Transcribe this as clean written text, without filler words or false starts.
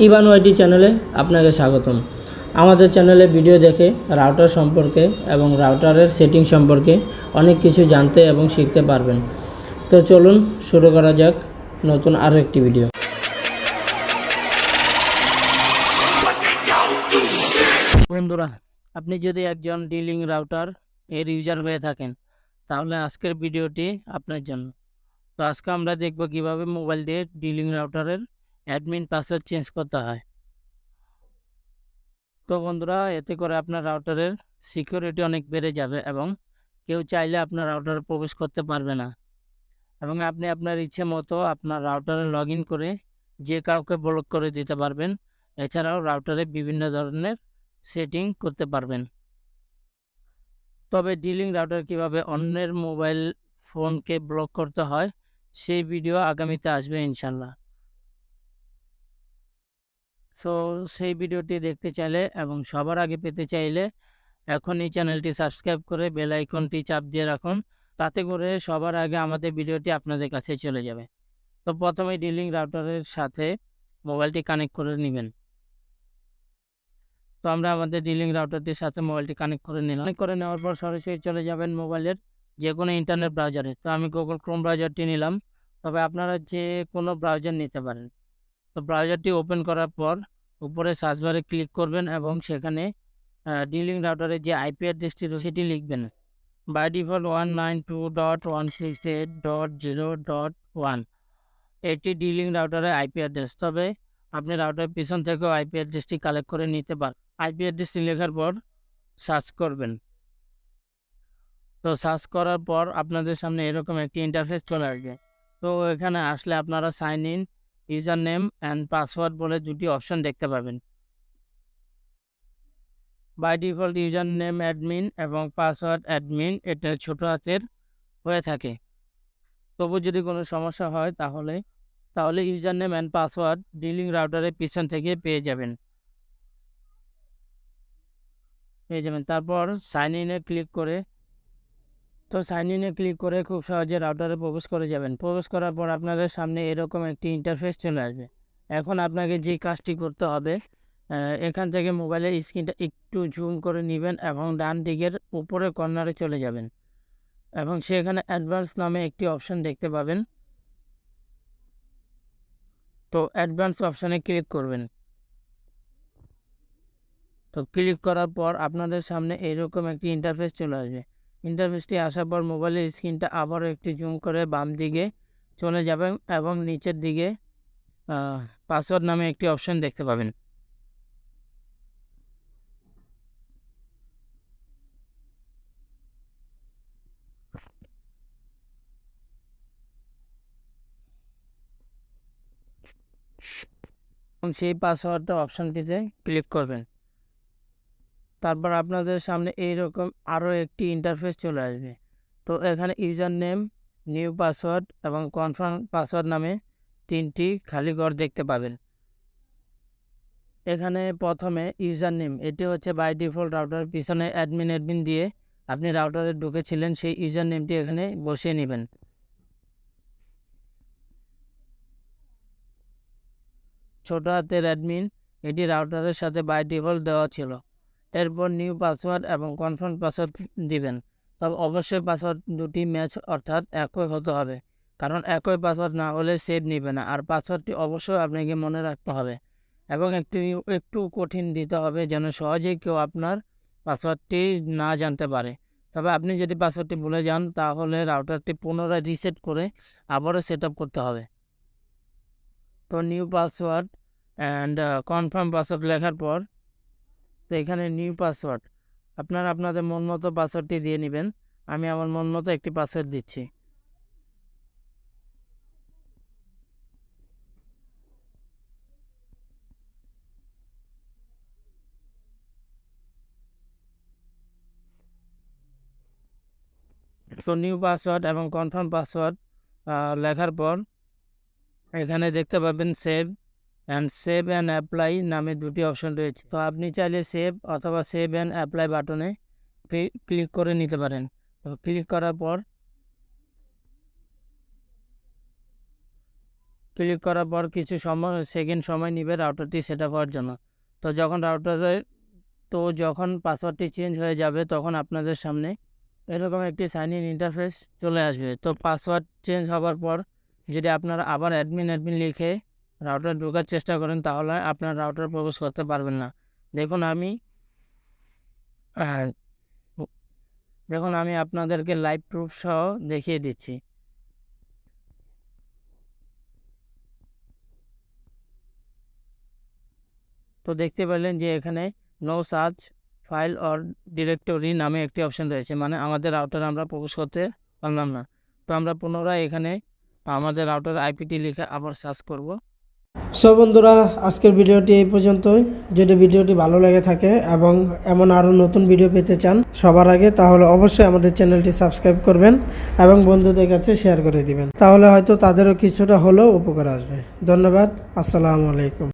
Ivan ওয়াইটি চ্যানেলে আপনাকে স্বাগতম। আমাদের চ্যানেলে ভিডিও দেখে রাউটার সম্পর্কে এবং রাউটারের সেটিং সম্পর্কে অনেক কিছু জানতে এবং শিখতে পারবেন। তো চলুন শুরু করা যাক নতুন আরও একটি ভিডিও। বন্ধুরা, আপনি যদি একজন ডিলিং রাউটার এর ইউজার হয়ে থাকেন তাহলে আজকের ভিডিওটি আপনার জন্য। তো আজকে আমরা দেখব কিভাবে মোবাইল দিয়ে ডিলিং রাউটারের অ্যাডমিন পাসওয়ার্ড চেঞ্জ করতে হয়। তো বন্ধুরা, এতে করে আপনার রাউটারের সিকিউরিটি অনেক বেড়ে যাবে এবং কেউ চাইলে আপনার রাউটারে প্রবেশ করতে পারবে না, এবং আপনি আপনার ইচ্ছে মতো আপনার রাউটারে লগ ইন করে যে কাউকে ব্লক করে দিতে পারবেন। এছাড়াও রাউটারে বিভিন্ন ধরনের সেটিং করতে পারবেন। তবে ডিলিং রাউটার কিভাবে অন্যের মোবাইল ফোনকে ব্লক করতে হয় সেই ভিডিও আগামীতে আসবে ইনশাল্লাহ। সো সেই ভিডিওটি দেখতে চাইলে এবং সবার আগে পেতে চাইলে এখন এই চ্যানেলটি সাবস্ক্রাইব করে বেল আইকনটি চাপ দিয়ে রাখুন, তাতে করে সবার আগে আমাদের ভিডিওটি আপনাদের কাছে চলে যাবে। তো প্রথমে ডিলিং রাউটারের সাথে মোবাইলটি কানেক্ট করে নেবেন। তো আমরা আমাদের ডিলিং রাউটারটির সাথে মোবাইলটি কানেক্ট করে নিলাম। কানেক্ট করে নেওয়ার পর সরাসরি চলে যাবেন মোবাইলের যে কোনো ইন্টারনেট ব্রাউজারে। তো আমি গুগল ক্রোম ব্রাউজারটি নিলাম, তবে আপনারা যে কোনো ব্রাউজার নিতে পারেন। তো ব্রাউজারটি ওপেন করার পর উপরে সার্চ বারে ক্লিক করবেন এবং সেখানে ডিলিং রাউটারের যে আইপি অ্যাড্রেসটি রয়েছে সেটি লিখবেন। বাই ডিফল্ট 192.168.0.1 এটি ডিলিং রাউটারের আইপি অ্যাড্রেস, তবে আপনি রাউটারের পিছন থেকেও আইপি অ্যাড্রেসটি কালেক্ট করে নিতে পারেন। আইপি অ্যাড্রেসটি লেখার পর সার্চ করবেন। তো সার্চ করার পর আপনাদের সামনে এরকম একটি ইন্টারফেস চলে আসবে। তো এখানে আসলে আপনারা sign in, user name and password বলে দুটি অপশন দেখতে পাবেন। By default user name admin এবং পাসওয়ার্ড অ্যাডমিন এটা ছোট হাতের হয়ে থাকে। তবু যদি কোনো সমস্যা হয় তাহলে ইউজার নেম অ্যান্ড পাসওয়ার্ড ডিলিং রাউটারের পিছন থেকে পেয়ে যাবেন। তারপর সাইন ইনে ক্লিক করে খুব সহজে রাউটারে প্রবেশ করে যাবেন। প্রবেশ করার পর আপনাদের সামনে এরকম একটি ইন্টারফেস চলে আসবে। এখন আপনাকে যে কাজটি করতে হবে, এখান থেকে মোবাইলের স্ক্রিনটা একটু জুম করে নেবেন এবং ডান দিকের উপরে কর্নারে চলে যাবেন এবং সেখানে অ্যাডভান্স নামে একটি অপশন দেখতে পাবেন। তো অ্যাডভান্স অপশানে ক্লিক করবেন। তো ক্লিক করার পর আপনাদের সামনে এইরকম একটি ইন্টারফেস চলে আসবে। ইন্টারফেসটি আসার পর মোবাইলের স্ক্রিনটা আবারও একটি জুম করে বাম দিকে চলে যাবেন এবং নিচের দিকে পাসওয়ার্ড নামে একটি অপশন দেখতে পাবেন। এবং সেই পাসওয়ার্ডটা অপশানটিতে ক্লিক করবেন। তারপর আপনাদের সামনে এইরকম আরও একটি ইন্টারফেস চলে আসবে। তো এখানে ইউজার নেম, নিউ পাসওয়ার্ড এবং কনফার্ম পাসওয়ার্ড নামে তিনটি খালি ঘর দেখতে পাবেন। এখানে প্রথমে ইউজার নেম, এটি হচ্ছে বাই ডিফল্ট রাউটার পিছনে অ্যাডমিন দিয়ে আপনি রাউটারে ঢুকেছিলেন, সেই ইউজার নেমটি এখানে বসিয়ে নেবেন। ছোট হাতের অ্যাডমিন, এটি রাউটারের সাথে বাই ডিফল্ট দেওয়া ছিল। এরপর নিউ পাসওয়ার্ড এবং কনফার্ম পাসওয়ার্ড দিবেন। তবে অবশ্যই পাসওয়ার্ড দুটি ম্যাচ অর্থাৎ একই হতে হবে, কারণ একই পাসওয়ার্ড না হলে সেভ নেবে না। আর পাসওয়ার্ডটি অবশ্যই আপনাকে মনে রাখতে হবে এবং একটু কঠিন দিতে হবে যেন সহজেই কেউ আপনার পাসওয়ার্ডটি না জানতে পারে। তবে আপনি যদি পাসওয়ার্ডটি ভুলে যান তাহলে রাউটারটি পুনরায় রিসেট করে আবারও সেট আপ করতে হবে। তো new password and confirm password লেখার পর তো এখানে নিউ পাসওয়ার্ড আপনারা আপনাদের মন মতো পাসওয়ার্ডটি দিয়ে নেবেন। আমি আমার মন মতো একটি পাসওয়ার্ড দিচ্ছি। তো নিউ পাসওয়ার্ড এবং কনফার্ম পাসওয়ার্ড লেখার পর এখানে দেখতে পাবেন সেভ অ্যান্ড অ্যাপ্লাই নামে দুটি অপশন রয়েছে। তো আপনি চাইলে সেভ অথবা সেভ অ্যান্ড অ্যাপ্লাই বাটনে ক্লিক করে নিতে পারেন। তো ক্লিক করার পর কিছু সেকেন্ড সময় নেবে রাউটারটি সেট আপ হওয়ার জন্য। যখন পাসওয়ার্ডটি চেঞ্জ হয়ে যাবে তখন আপনাদের সামনে এরকম একটি সাইন ইন ইন্টারফেস চলে আসবে। তো পাসওয়ার্ড চেঞ্জ হওয়ার পর যদি আপনারা আবার অ্যাডমিন লিখে রাউটার ঢোকার চেষ্টা করেন তাহলে আপনার রাউটার প্রবেশ করতে পারবেন না। দেখুন আমি আপনাদেরকে লাইভ প্রুফ সহ দেখিয়ে দিচ্ছি। তো দেখতে পেলেন যে এখানে no search file or directory নামে একটি অপশন রয়েছে, মানে আমাদের রাউটার আমরা প্রবেশ করতে পারলাম না। তো আমরা পুনরায় এখানে আমাদের রাউটার আইপিটি লিখে আবার সার্চ করব। সো বন্ধুরা, আজকের ভিডিওটি এই পর্যন্তই। যদি ভিডিওটি ভালো লেগে থাকে এবং এমন আরও নতুন ভিডিও পেতে চান সবার আগে, তাহলে অবশ্যই আমাদের চ্যানেলটি সাবস্ক্রাইব করবেন এবং বন্ধুদের কাছে শেয়ার করে দিবেন। তাহলে হয়তো তাদেরও কিছুটা হলেও উপকার আসবে। ধন্যবাদ। আসসালামু আলাইকুম।